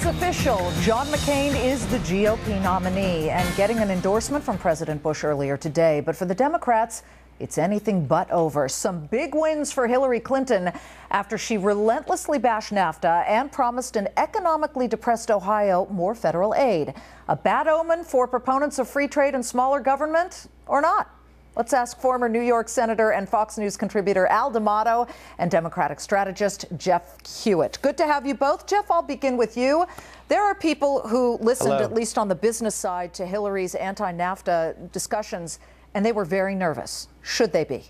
It's official. John McCain is the GOP nominee and getting an endorsement from President Bush earlier today. But for the Democrats, it's anything but over. Some big wins for Hillary Clinton after she relentlessly bashed NAFTA and promised an economically depressed Ohio more federal aid. A bad omen for proponents of free trade and smaller government, or not? Let's ask former New York Senator and Fox News contributor Al D'Amato and Democratic strategist Jeff Hewitt. Good to have you both. Jeff, I'll begin with you. There are people who listened, at least on the business side, to Hillary's anti-NAFTA discussions, and they were very nervous. Should they be?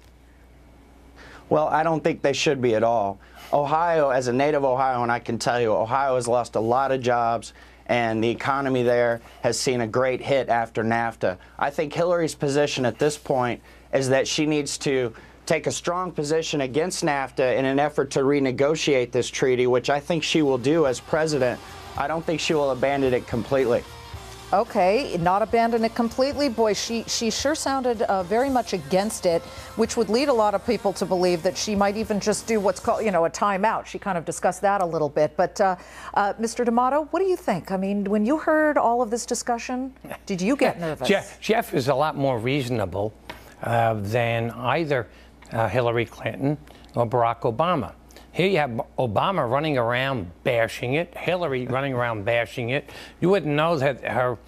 Well, I don't think they should be at all. Ohio, as a native Ohioan, I can tell you, Ohio has lost a lot of jobs, and the economy there has seen a great hit after NAFTA. I think Hillary's position at this point is that she needs to take a strong position against NAFTA in an effort to renegotiate this treaty, which I think she will do as president. I don't think she will abandon it completely. Okay, not abandon it completely. Boy, she sure sounded very much against it, which would lead a lot of people to believe that she might even just do what's called, a timeout. She kind of discussed that a little bit. But Mr. D'Amato, what do you think? I mean, when you heard all of this discussion, did you get nervous? Jeff is a lot more reasonable than either Hillary Clinton or Barack Obama. Here you have Obama running around bashing it, Hillary running around bashing it. You wouldn't know that her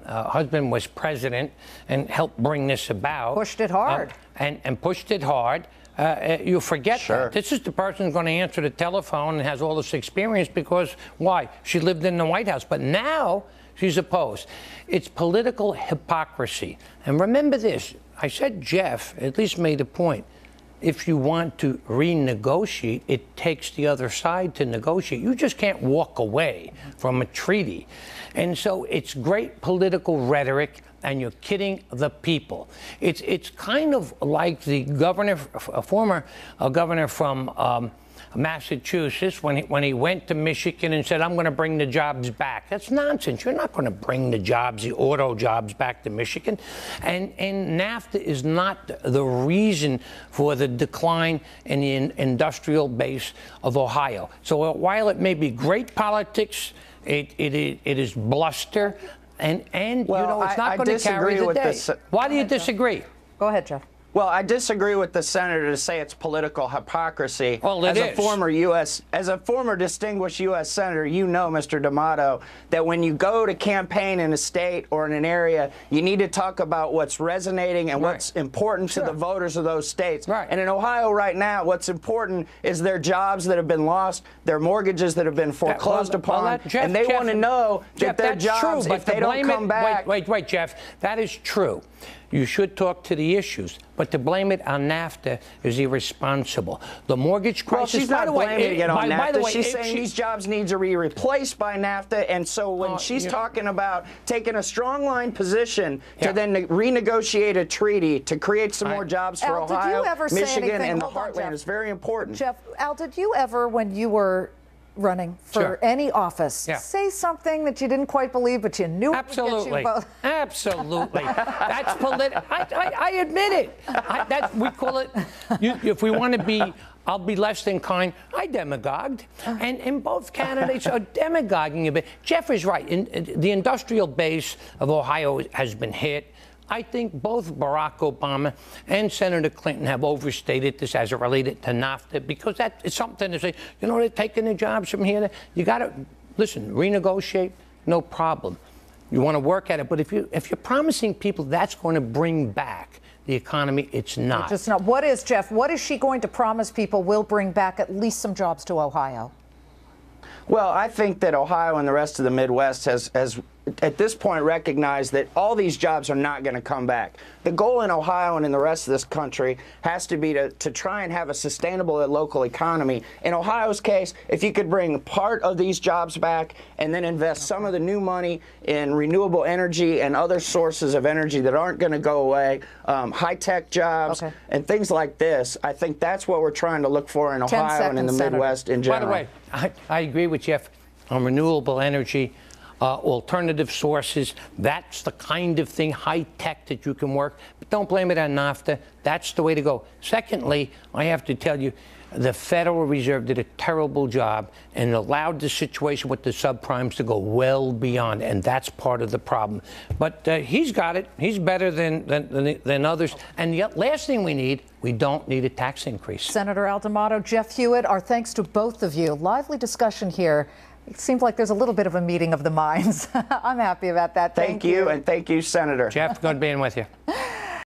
husband was president and helped bring this about. Pushed it hard. And pushed it hard. You forget that. This is the person who's going to answer the telephone and has all this experience because, why? She lived in the White House. But now she's opposed. It's political hypocrisy. And remember this. I said Jeff at least made a point. If you want to renegotiate, it takes the other side to negotiate. You just can't walk away from a treaty. And so it's great political rhetoric, and you're kidding the people. It's kind of like the governor, a former governor from Massachusetts, when he went to Michigan and said, I'm going to bring the jobs back. That's nonsense. You're not going to bring the jobs, the auto jobs, back to Michigan. And NAFTA is not the reason for the decline in the industrial base of Ohio. So while it may be great politics, it is bluster, and it's not going to carry the day. Why do you disagree? Go ahead, Jeff. Well, I disagree with the senator to say it's political hypocrisy. Well, as a former distinguished U.S. senator, you know, Mr. D'Amato, that when you go to campaign in a state or in an area, you need to talk about what's resonating and what's important to the voters of those states. And in Ohio right now, what's important is their jobs that have been lost, their mortgages that have been foreclosed upon, and they want to know that their jobs, if they don't come back. Wait, Jeff, that is true. You should talk to the issues, but to blame it on NAFTA is irresponsible. The mortgage crisis. Well, she's not blaming it on NAFTA. She's saying these jobs need to be replaced by NAFTA, and so when she's talking about taking a strong line position to then renegotiate a treaty to create some more jobs for Ohio, Michigan, and the heartland is very important. Jeff, Al, did you ever, when you were running for any office, say something that you didn't quite believe, but you knew it would get you both? Absolutely. That's political. I admit it. We call it, if we want to be, I'll be less than kind, I demagogued. And both candidates are demagoguing a bit. Jeff is right. The industrial base of Ohio has been hit. I think both Barack Obama and Senator Clinton have overstated this as it related to NAFTA, because that is something to say, they're taking the jobs from here. You got to, listen, renegotiate, no problem. You want to work at it, but if you're promising people that's going to bring back the economy, it's not. It's not. What is, Jeff, what is she going to promise people will bring back at least some jobs to Ohio? Well, I think that Ohio and the rest of the Midwest has at this point recognized that all these jobs are not going to come back. The goal in Ohio and in the rest of this country has to be to try and have a sustainable local economy. In Ohio's case, if you could bring part of these jobs back and then invest some of the new money in renewable energy and other sources of energy that aren't going to go away, high-tech jobs and things like this, I think that's what we're trying to look for in Ohio and in the Midwest in general. By the way, I agree with Jeff on renewable energy. Alternative sources, that's the kind of thing, high-tech, that you can work. But don't blame it on NAFTA. That's the way to go. Secondly, I have to tell you, The Federal Reserve did a terrible job and allowed the situation with the subprimes to go well beyond, and that's part of the problem. But he's got it. He's better than others. And the last thing we don't need a tax increase. Senator Al D'Amato, Jeff Hewitt, our thanks to both of you. Lively discussion here. It seems like there's a little bit of a meeting of the minds. I'm happy about that. Thank you, and thank you, Senator. Jeff, good being with you.